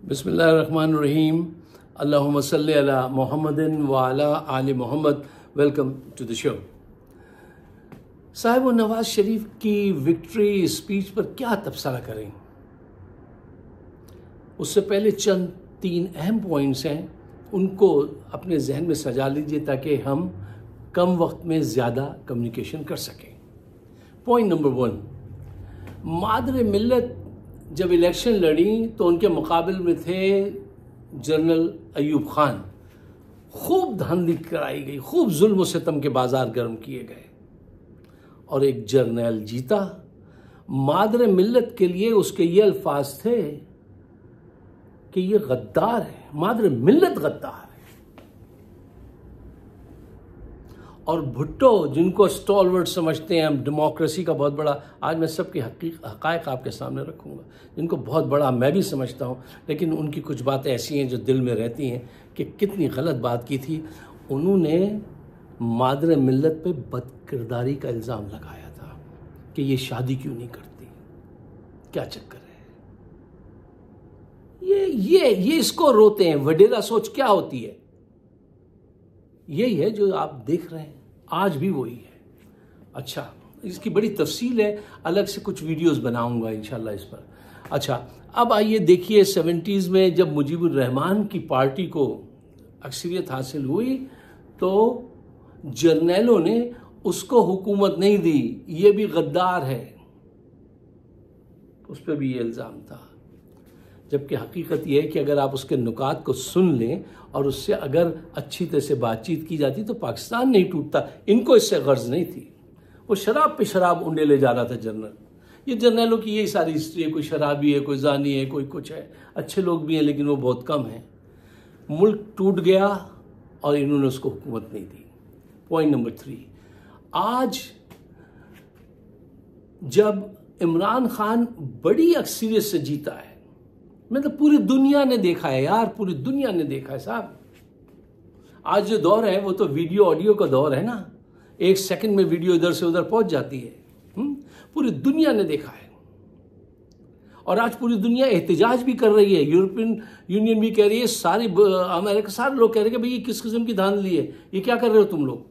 बिस्मिल्लाहिर्रहमानिर्रहीम। अल्लाहुम्मा सल्ली अला मुहम्मदिन व अला आलि मुहम्मद। Welcome to the show. साहिब नवाज शरीफ की विक्ट्री स्पीच पर क्या तबसरा करें, उससे पहले चंद तीन अहम पॉइंट्स हैं, उनको अपने जहन में सजा लीजिए ताकि हम कम वक्त में ज़्यादा कम्युनिकेशन कर सकें। पॉइंट नंबर 1, मादर मिल्लत जब इलेक्शन लड़ी तो उनके मुकाबले में थे जनरल अयूब खान। खूब धांधली कराई गई, खूब जुल्म व सितम के बाजार गर्म किए गए और एक जर्नल जीता। मादर मिल्लत के लिए उसके ये अल्फाज थे कि ये गद्दार है, मादर मिल्लत गद्दार है। और भुट्टो, जिनको स्टॉलवर्ड समझते हैं, हम डेमोक्रेसी का बहुत बड़ा, आज मैं सबके हक़ाइक़ आपके सामने रखूँगा, जिनको बहुत बड़ा मैं भी समझता हूँ, लेकिन उनकी कुछ बातें ऐसी हैं जो दिल में रहती हैं कि कितनी गलत बात की थी। उन्होंने मादर मिल्लत पे बदकिरदारी का इल्ज़ाम लगाया था कि ये शादी क्यों नहीं करती, क्या चक्कर है। ये इसको रोते हैं। वडेरा सोच क्या होती है, यही है जो आप देख रहे हैं, आज भी वही है। अच्छा, इसकी बड़ी तफसील है, अलग से कुछ वीडियोस बनाऊंगा इंशाल्लाह इस पर। अच्छा, अब आइए देखिए 70s में जब मुजीबुर रहमान की पार्टी को अक्सरियत हासिल हुई तो जर्नैलों ने उसको हुकूमत नहीं दी, ये भी गद्दार है, उस पर भी ये इल्ज़ाम था। जबकि हकीकत यह है कि अगर आप उसके नुकात को सुन लें और उससे अगर अच्छी तरह से बातचीत की जाती तो पाकिस्तान नहीं टूटता। इनको इससे गर्ज नहीं थी, वो शराब पे शराब उंडे ले जा रहा था जनरल। ये जर्नलों की यही सारी हिस्ट्री है, कोई शराबी है, कोई जानी है, कोई कुछ है। अच्छे लोग भी हैं लेकिन वो बहुत कम हैं। मुल्क टूट गया और इन्होंने उसको हुकूमत नहीं दी। पॉइंट नंबर 3, आज जब इमरान खान बड़ी अक्सरियत से जीता है, मतलब पूरी दुनिया ने देखा है यार, पूरी दुनिया ने देखा है साहब। आज जो दौर है वो तो वीडियो ऑडियो का दौर है ना, एक सेकंड में वीडियो इधर से उधर पहुंच जाती है। पूरी दुनिया ने देखा है और आज पूरी दुनिया एहतजाज भी कर रही है। यूरोपियन यूनियन भी कह रही है, सारी अमेरिका, सारे लोग कह रहे हैं कि भाई ये किस किस्म की धांधली है, ये क्या कर रहे हो तुम लोग।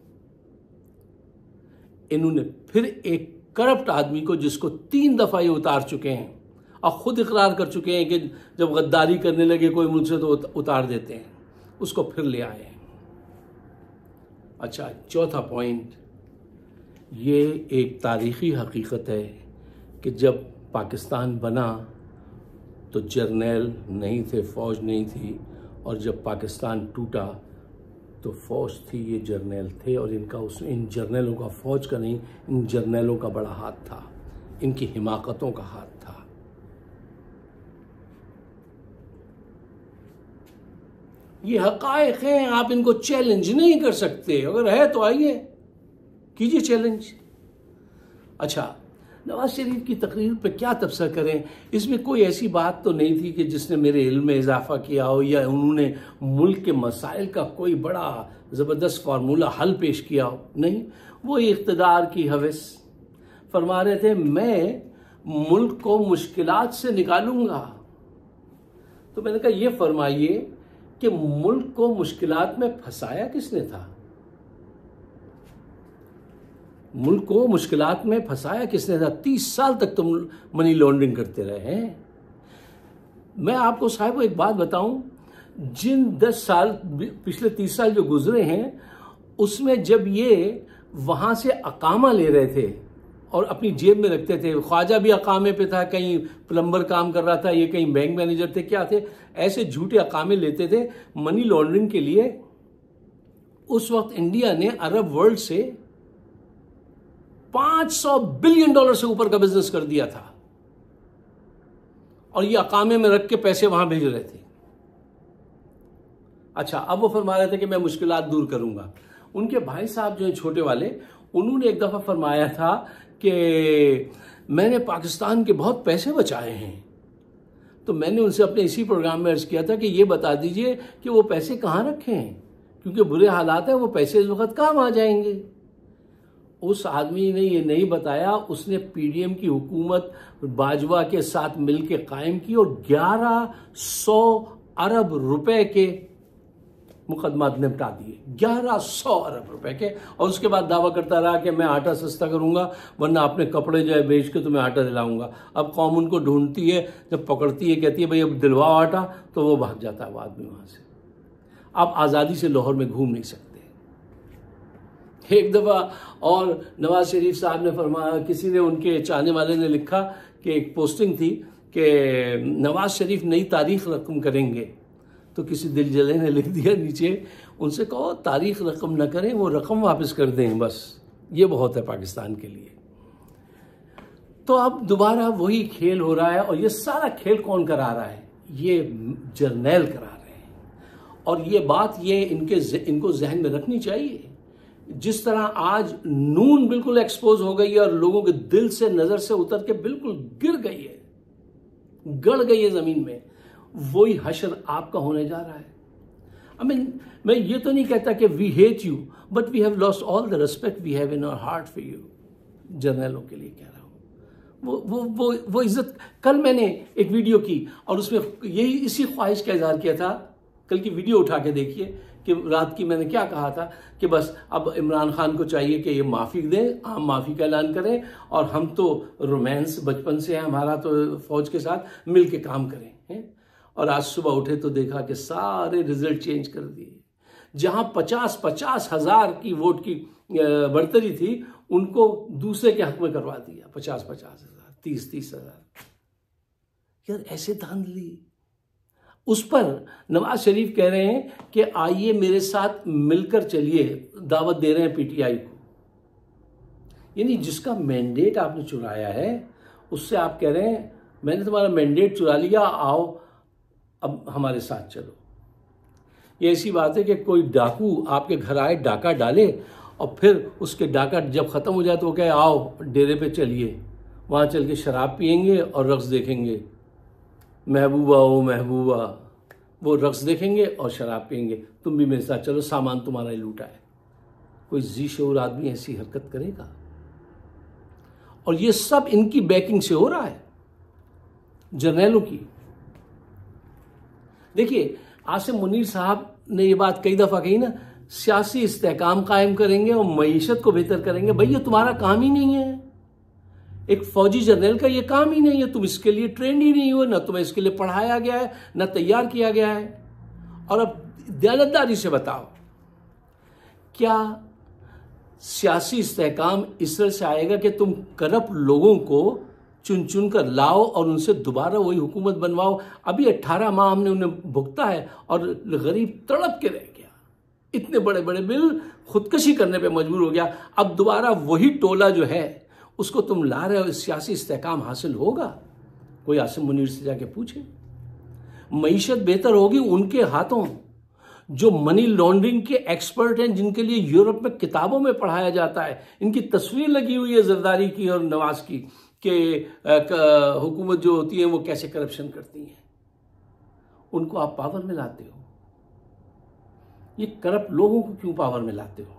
इन्होंने फिर एक करप्ट आदमी को, जिसको 3 दफा ये उतार चुके हैं और खुद इकरार कर चुके हैं कि जब गद्दारी करने लगे कोई मुझसे तो उतार देते हैं, उसको फिर ले आए हैं। अच्छा, चौथा पॉइंट, ये एक तारीख़ी हकीकत है कि जब पाकिस्तान बना तो जर्नैल नहीं थे, फ़ौज नहीं थी, और जब पाकिस्तान टूटा तो फ़ौज थी, ये जर्नैल थे। और इन जर्नैलों का, फ़ौज का नहीं, इन जर्नैलों का बड़ा हाथ था, इनकी हिमाकतों का हाथ था। ये हक़ाइक़ हैं, आप इनको चैलेंज नहीं कर सकते। अगर है तो आइए कीजिए चैलेंज। अच्छा, नवाज शरीफ की तकरीर पे क्या तबसरा करें, इसमें कोई ऐसी बात तो नहीं थी कि जिसने मेरे इल्म में इजाफा किया हो या उन्होंने मुल्क के मसाइल का कोई बड़ा ज़बरदस्त फार्मूला हल पेश किया हो। नहीं, वो इक़्तिदार की हवस। फरमा रहे थे मैं मुल्क को मुश्किलात से निकालूंगा। तो मैंने कहा ये फरमाइए कि मुल्क को मुश्किलात में फंसाया किसने था, मुल्क को मुश्किलात में फंसाया किसने था। 30 साल तक तुम मनी लॉन्ड्रिंग करते रहे हैं। मैं आपको साहब एक बात बताऊं, जिन 10 साल, पिछले 30 साल जो गुजरे हैं, उसमें जब ये वहां से अकामा ले रहे थे और अपनी जेब में रखते थे, ख्वाजा भी अकामे पे था, कहीं प्लम्बर काम कर रहा था, ये कहीं बैंक मैनेजर थे, क्या थे, ऐसे झूठे अकामे लेते थे मनी लॉन्ड्रिंग के लिए। उस वक्त इंडिया ने अरब वर्ल्ड से $500 बिलियन से ऊपर का बिजनेस कर दिया था और ये अकामे में रख के पैसे वहां भेज रहे थे। अच्छा, अब वो फरमा रहे थे कि मैं मुश्किलात दूर करूंगा। उनके भाई साहब जो है छोटे वाले, उन्होंने एक दफा फरमाया था कि मैंने पाकिस्तान के बहुत पैसे बचाए हैं। तो मैंने उनसे अपने इसी प्रोग्राम में अर्ज किया था कि ये बता दीजिए कि वो पैसे कहाँ रखे हैं, क्योंकि बुरे हालात हैं, वो पैसे इस वक्त काम आ जाएंगे। उस आदमी ने ये नहीं बताया, उसने पीडीएम की हुकूमत बाजवा के साथ मिलकर कायम की और 1100 अरब रुपए के मुकदमात निपटा दिए, 1100 अरब रुपए के। और उसके बाद दावा करता रहा कि मैं आटा सस्ता करूंगा, वरना अपने कपड़े जो है बेच के तुम्हें आटा दिलाऊंगा। अब कौम उनको ढूंढती है, जब पकड़ती है कहती है भाई अब दिलवाओ आटा, तो वो भाग जाता है वो आदमी वहां से। आप आज़ादी से लाहौर में घूम नहीं सकते। एक दफ़ा और नवाज शरीफ साहब ने फरमाया, किसी ने उनके चाहने वाले ने लिखा कि एक पोस्टिंग थी कि नवाज शरीफ नई तारीख रकम करेंगे, तो किसी दिल जले ने लिख दिया नीचे, उनसे कहो तारीख रकम न करें, वो रकम वापस कर दें, बस ये बहुत है पाकिस्तान के लिए। तो अब दोबारा वही खेल हो रहा है, और ये सारा खेल कौन करा रहा है? ये जर्नैल करा रहे हैं। और ये बात ये इनको जहन में रखनी चाहिए। जिस तरह आज नून बिल्कुल एक्सपोज हो गई है और लोगों के दिल से नजर से उतर के बिल्कुल गिर गई है, गड़ गई है जमीन में, वही हशर आपका होने जा रहा है। मैं ये तो नहीं कहता कि we hate you, but we have lost all the respect we have in our heart for you. जर्नलों के लिए कह रहा हूं, वो इज्जत। कल मैंने एक वीडियो की और उसमें यही इसी ख्वाहिश का इजहार किया था। कल की वीडियो उठा के देखिए कि रात की मैंने क्या कहा था कि बस अब इमरान खान को चाहिए कि ये माफ़ी दें, आम माफ़ी का ऐलान करें, और हम तो रोमांस बचपन से है हमारा, तो फौज के साथ मिल के काम करें, हैं? और आज सुबह उठे तो देखा कि सारे रिजल्ट चेंज कर दिए। जहां 50-50 हजार की वोट की बढ़तरी थी, उनको दूसरे के हक में करवा दिया 50-50 हजार, 30-30 हजार। यार ऐसे धांधली। उस पर नवाज शरीफ कह रहे हैं कि आइए मेरे साथ मिलकर चलिए, दावत दे रहे हैं पीटीआई को। यानी जिसका मैंडेट आपने चुराया है, उससे आप कह रहे हैं मैंने तुम्हारा मैंडेट चुरा लिया, आओ अब हमारे साथ चलो। ये ऐसी बात है कि कोई डाकू आपके घर आए, डाका डाले, और फिर उसके डाका जब खत्म हो जाए तो वो कहे आओ डेरे पे चलिए, वहां चल के शराब पियेंगे और रक्स देखेंगे, महबूबा ओ महबूबा, वो रक्स देखेंगे और शराब पियेंगे, तुम भी मेरे साथ चलो, सामान तुम्हारा ही लूटा है। कोई जी शऊर आदमी ऐसी हरकत करेगा? और ये सब इनकी बैकिंग से हो रहा है, जर्नैलों की। देखिए आसिम मुनीर साहब ने ये बात कई दफा कही ना, सियासी इस्तेहकाम कायम करेंगे और मईशत को बेहतर करेंगे। भाई ये तुम्हारा काम ही नहीं है, एक फौजी जनरल का ये काम ही नहीं है, तुम इसके लिए ट्रेंड ही नहीं हो, ना तुम्हें इसके लिए पढ़ाया गया है, ना तैयार किया गया है। और अब दयानतदारी से बताओ, क्या सियासी इस्तेहकाम इस तरह से आएगा कि तुम करप्ट लोगों को चुन चुन कर लाओ और उनसे दोबारा वही हुकूमत बनवाओ? अभी 18 माह हमने उन्हें भुगता है और गरीब तड़प के रह गया, इतने बड़े बड़े बिल खुदकशी करने पे मजबूर हो गया। अब दोबारा वही टोला जो है उसको तुम ला रहे हो, सियासी इस्तेहकाम हासिल होगा? कोई आसिम मुनीर से जाके पूछे। मईशत बेहतर होगी उनके हाथों जो मनी लॉन्ड्रिंग के एक्सपर्ट हैं, जिनके लिए यूरोप में किताबों में पढ़ाया जाता है। इनकी तस्वीर लगी हुई है जरदारी की और नवाज की कि हुकूमत जो होती है वो कैसे करप्शन करती है। उनको आप पावर में लाते हो, ये करप्ट लोगों को क्यों पावर में लाते हो?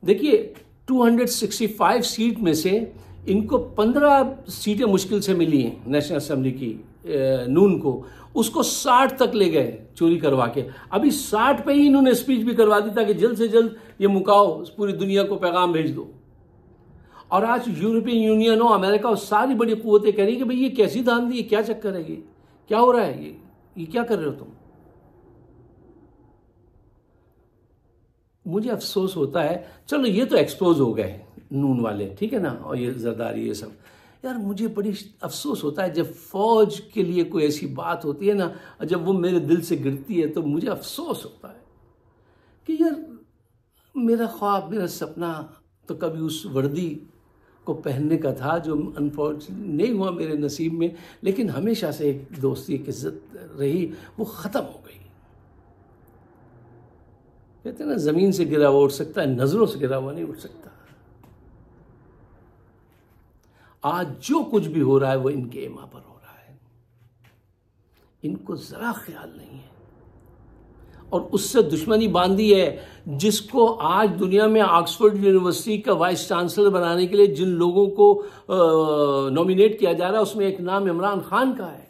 देखिए 265 सीट में से इनको 15 सीटें मुश्किल से मिली हैं नेशनल असेंबली की, नून को, उसको 60 तक ले गए चोरी करवा के। अभी 60 पे ही इन्होंने स्पीच भी करवा दी था कि जल्द से जल्द ये मुकाओ, पूरी दुनिया को पैगाम भेज दो। और आज यूरोपियन यूनियन हो, अमेरिका हो, सारी बड़ी कुव्वतें कह रही कि भाई ये कैसी धांधली, क्या चक्कर है, ये क्या हो रहा है, ये क्या कर रहे हो तुम? मुझे अफसोस होता है, चलो ये तो एक्सपोज हो गए नून वाले, ठीक है ना, और ये जरदारी ये सब। यार मुझे बड़ी अफसोस होता है जब फौज के लिए कोई ऐसी बात होती है ना, जब वो मेरे दिल से गिरती है तो मुझे अफसोस होता है कि यार मेरा ख्वाब, मेरा सपना तो कभी उस वर्दी को पहनने का था जो अनफॉर्चुनेट नहीं हुआ मेरे नसीब में, लेकिन हमेशा से एक दोस्ती, एक इज्जत रही, वो ख़त्म हो गई। कहते हैं ना, ज़मीन से गिरा हुआ उठ सकता है, नज़रों से गिरा हुआ नहीं उठ सकता। आज जो कुछ भी हो रहा है वो इनके इमा पर हो रहा है, इनको ज़रा ख्याल नहीं है। और उससे दुश्मनी बांधी है, जिसको आज दुनिया में ऑक्सफोर्ड यूनिवर्सिटी का वाइस चांसलर बनाने के लिए जिन लोगों को नॉमिनेट किया जा रहा है उसमें एक नाम इमरान खान का है।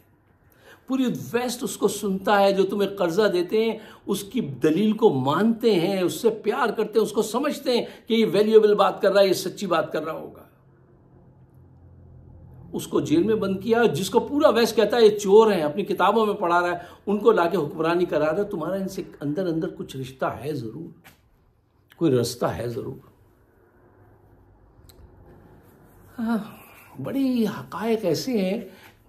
पूरी वेस्ट उसको सुनता है, जो तुम्हें कर्जा देते हैं उसकी दलील को मानते हैं, उससे प्यार करते हैं, उसको समझते हैं कि ये वैल्यूएबल बात कर रहा है, ये सच्ची बात कर रहा होगा। उसको जेल में बंद किया। जिसको पूरा वेस्ट कहता है ये चोर हैं, अपनी किताबों में पढ़ा रहा है, उनको लाके हुक्मरानी करा रहा है। तुम्हारा इनसे अंदर अंदर कुछ रिश्ता है जरूर, कोई रास्ता है जरूर। बड़ी हकायक ऐसे हैं,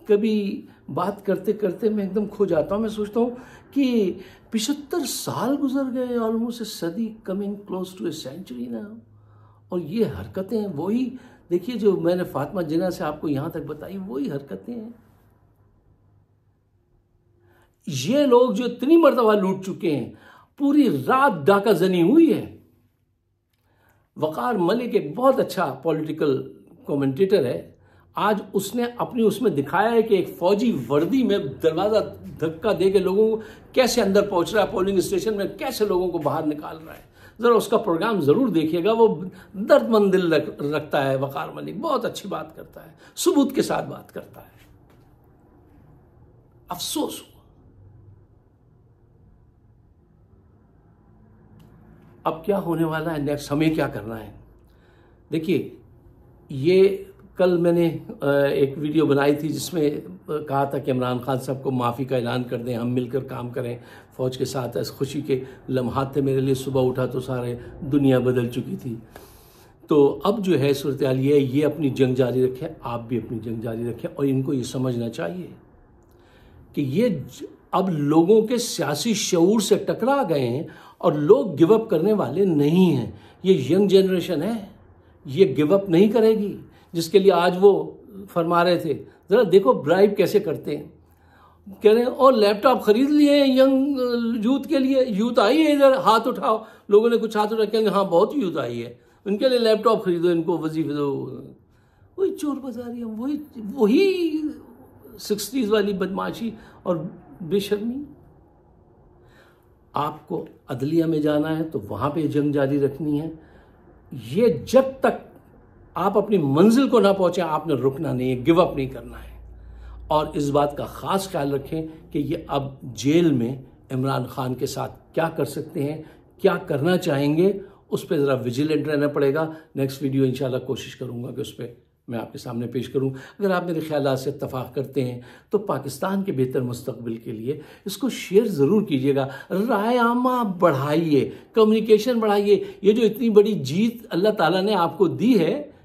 कभी बात करते करते मैं एकदम खो जाता हूँ। मैं सोचता हूँ कि 75 साल गुजर गए, ऑलमोस्ट ए सदी, coming close to a century ना, और ये हरकतें वही, देखिए जो मैंने फातिमा जिन्ना से आपको यहां तक बताई, वही हरकतें हैं। ये लोग जो इतनी मर्तबा लूट चुके हैं, पूरी रात डाका जनी हुई है। वकार मलिक एक बहुत अच्छा पॉलिटिकल कमेंटेटर है, आज उसने अपनी उसमें दिखाया है कि एक फौजी वर्दी में दरवाजा धक्का दे के लोगों को कैसे अंदर पहुंच रहा है, पोलिंग स्टेशन में कैसे लोगों को बाहर निकाल रहा है। जरा उसका प्रोग्राम जरूर देखिएगा, वो दर्दमंद दिल रखता है। वकार मलिक बहुत अच्छी बात करता है, सबूत के साथ बात करता है। अफसोस हुआ। अब क्या होने वाला है नेक्स्ट, हमें क्या करना है? देखिए, ये कल मैंने एक वीडियो बनाई थी जिसमें कहा था कि इमरान खान साहब को माफ़ी का ऐलान कर दें, हम मिलकर काम करें फ़ौज के साथ। ऐसे खुशी के लम्हात थे मेरे लिए। सुबह उठा तो सारे दुनिया बदल चुकी थी। तो अब जो है सूरत हाल ये अपनी जंग जारी रखें, आप भी अपनी जंग जारी रखें, और इनको ये समझना चाहिए कि ये अब लोगों के सियासी शऊर से टकरा गए हैं और लोग गिव अप करने वाले नहीं हैं। ये यंग जनरेशन है, ये गिव अप नहीं करेगी, जिसके लिए आज वो फरमा रहे थे। ज़रा देखो ब्राइब कैसे करते हैं, कह रहे हैं और लैपटॉप खरीद लिए यूथ यूथ के लिए, यूथ आई है इधर, हाथ उठाओ। लोगों ने कुछ हाथ उठा, कहेंगे हाँ बहुत यूथ आई है, उनके लिए लैपटॉप खरीदो, इनको वजीफे दो। वही चोर बाजारी, वही 60s वाली बदमाशी और बेशर्मी। आपको अदलिया में जाना है तो वहां पे जंग जारी रखनी है। ये जब तक आप अपनी मंजिल को ना पहुंचे, आपने रुकना नहीं है, गिव अप नहीं करना है। और इस बात का खास ख्याल रखें कि ये अब जेल में इमरान खान के साथ क्या कर सकते हैं, क्या करना चाहेंगे, उस पर ज़रा विजिलेंट रहना पड़ेगा। नेक्स्ट वीडियो इंशाल्लाह कोशिश करूंगा कि उस पर मैं आपके सामने पेश करूं। अगर आप मेरे ख्यालात से इत्तफाक करते हैं तो पाकिस्तान के बेहतर मुस्तकबिल के लिए इसको शेयर ज़रूर कीजिएगा, राय आमा बढ़ाइए, कम्युनिकेशन बढ़ाइए। ये जो इतनी बड़ी जीत अल्लाह ताला ने आपको दी है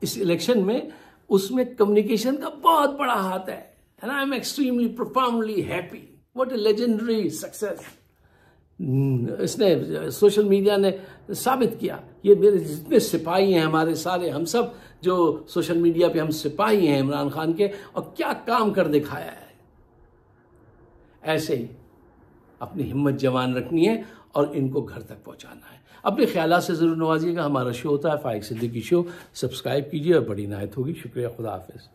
इस इलेक्शन में, उसमें कम्युनिकेशन का बहुत बड़ा हाथ है। And I am extremely profoundly happy. What A legendary success. इसने सोशल मीडिया ने साबित किया। ये मेरे जितने सिपाही हैं, हमारे सारे, हम सब जो सोशल मीडिया पे हम सिपाही हैं इमरान खान के, और क्या काम कर दिखाया है। ऐसे ही अपनी हिम्मत जवान रखनी है और इनको घर तक पहुंचाना है। अपने ख्यालात से ज़रूर नवाजिएगा। हमारा शो होता है फाइक सिद्दीकी शो, सब्सक्राइब कीजिए और बड़ी इनायत होगी। शुक्रिया, खुदा हाफिज़।